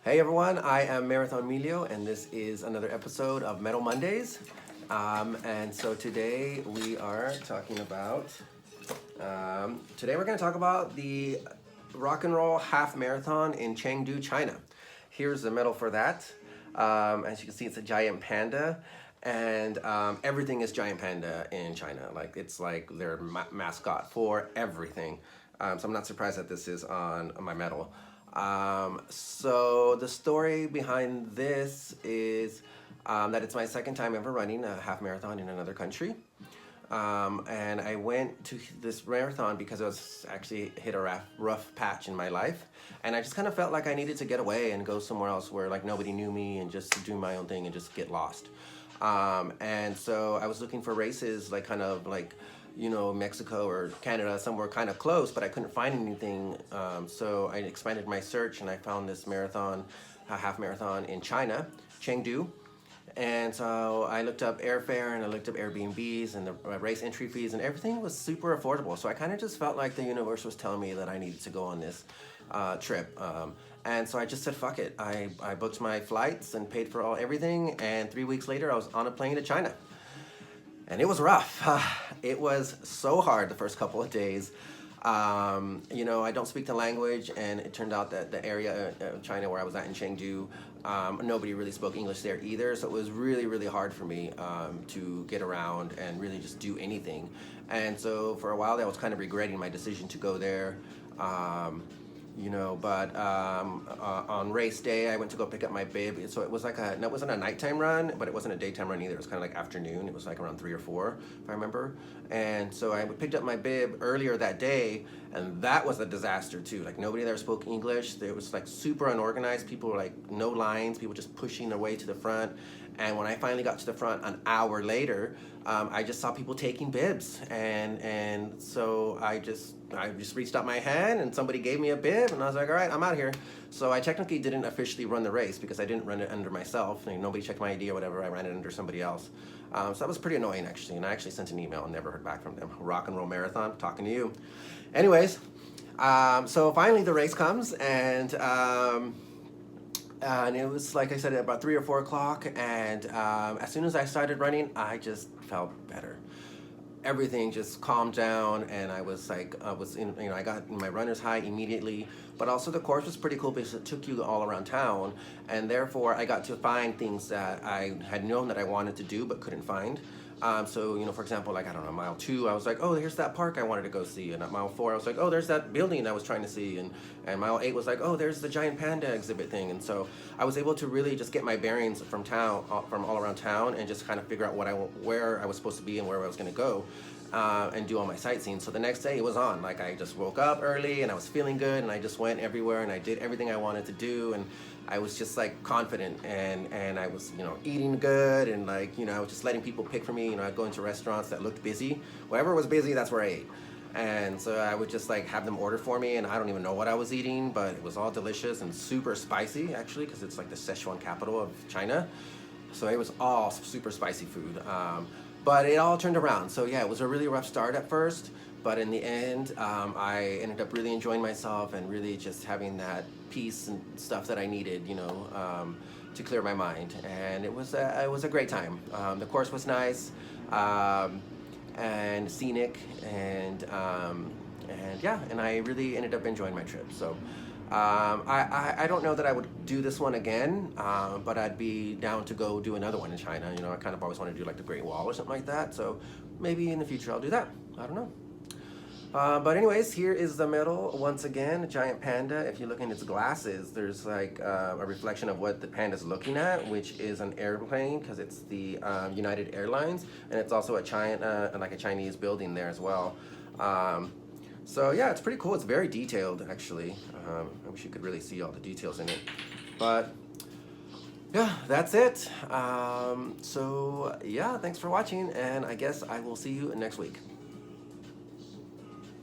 Hey everyone, I am Marathon Emilio, and this is another episode of Metal Mondays. And so today we are talking about. Today we're going to talk about the rock and roll half marathon in Chengdu, China. Here's the medal for that. As you can see, it's a giant panda, and everything is giant panda in China. Like it's like their mascot for everything. So I'm not surprised that this is on my medal. So the story behind this is that it's my second time ever running a half marathon in another country. And I went to this marathon because I was actually hit a rough patch in my life. And I just kind of felt like I needed to get away and go somewhere else where like nobody knew me and just do my own thing and just get lost. And so I was looking for races like kind of like, Mexico or Canada, somewhere kind of close, but I couldn't find anything. So I expanded my search and I found this marathon, a half marathon in China, Chengdu. And so I looked up airfare and I looked up Airbnbs and the race entry fees, and everything was super affordable. So I kind of just felt like the universe was telling me that I needed to go on this trip. And so I just said, fuck it. I booked my flights and paid for everything. And 3 weeks later, I was on a plane to China. And it was rough. It was so hard the first couple of days. I don't speak the language, and it turned out that the area of China where I was at in Chengdu, nobody really spoke English there either. So it was really, really hard for me to get around and really just do anything. And so for a while, I was kind of regretting my decision to go there. But on race day, I went to go pick up my bib. So it was like it wasn't a nighttime run, but it wasn't a daytime run either. It was kind of like afternoon. It was like around 3 or 4, if I remember. And so I picked up my bib earlier that day, and that was a disaster too. Like nobody there spoke English. It was like super unorganized. People were like no lines. People just pushing their way to the front. And when I finally got to the front an hour later, I just saw people taking bibs, and so I just reached out my hand and somebody gave me a bib, and I was like, all right, I'm out here. So I technically didn't officially run the race because I didn't run it under myself. Nobody checked my ID or whatever. I ran it under somebody else. So that was pretty annoying actually, and I actually sent an email and never heard back from them. Rock and Roll Marathon, talking to you. Anyways, so finally the race comes, and it was, like I said, about 3 or 4 o'clock, and as soon as I started running, I just felt better. Everything just calmed down, and I got my runner's high immediately. But also the course was pretty cool because it took you all around town, and therefore I got to find things that I had known that I wanted to do but couldn't find. For example, like, I don't know, mile 2, I was like, oh, here's that park I wanted to go see. And at mile 4, I was like, oh, there's that building I was trying to see. And mile 8 was like, oh, there's the giant panda exhibit thing. And so I was able to really just get my bearings from town, from all around town, and just kind of figure out where I was supposed to be and where I was going to go. And do all my sightseeing. So the next day it was on. Like I just woke up early and I was feeling good, and I just went everywhere and I did everything I wanted to do, and I was just like confident, and I was eating good, and I was just letting people pick for me. I'd go into restaurants that looked busy. Wherever was busy, that's where I ate. And so I would just like have them order for me, and I don't even know what I was eating, but it was all delicious and super spicy actually, because it's like the Sichuan capital of China. So it was all super spicy food. But it all turned around. So yeah, it was a really rough start at first, but in the end, I ended up really enjoying myself and really just having that peace and stuff that I needed, to clear my mind. And it was a great time. The course was nice, and scenic, and I really ended up enjoying my trip. So I don't know that I would do this one again, but I'd be down to go do another one in China. I kind of always want to do like the Great Wall or something like that. So maybe in the future I'll do that. I don't know. But anyways, here is the medal once again, a giant panda. If you look in its glasses, there's like a reflection of what the panda's looking at, which is an airplane, because it's the United Airlines, and it's also a Chinese building there as well. So yeah, it's pretty cool. It's very detailed, actually. I wish you could really see all the details in it. But yeah, that's it. So yeah, thanks for watching, and I guess I will see you next week.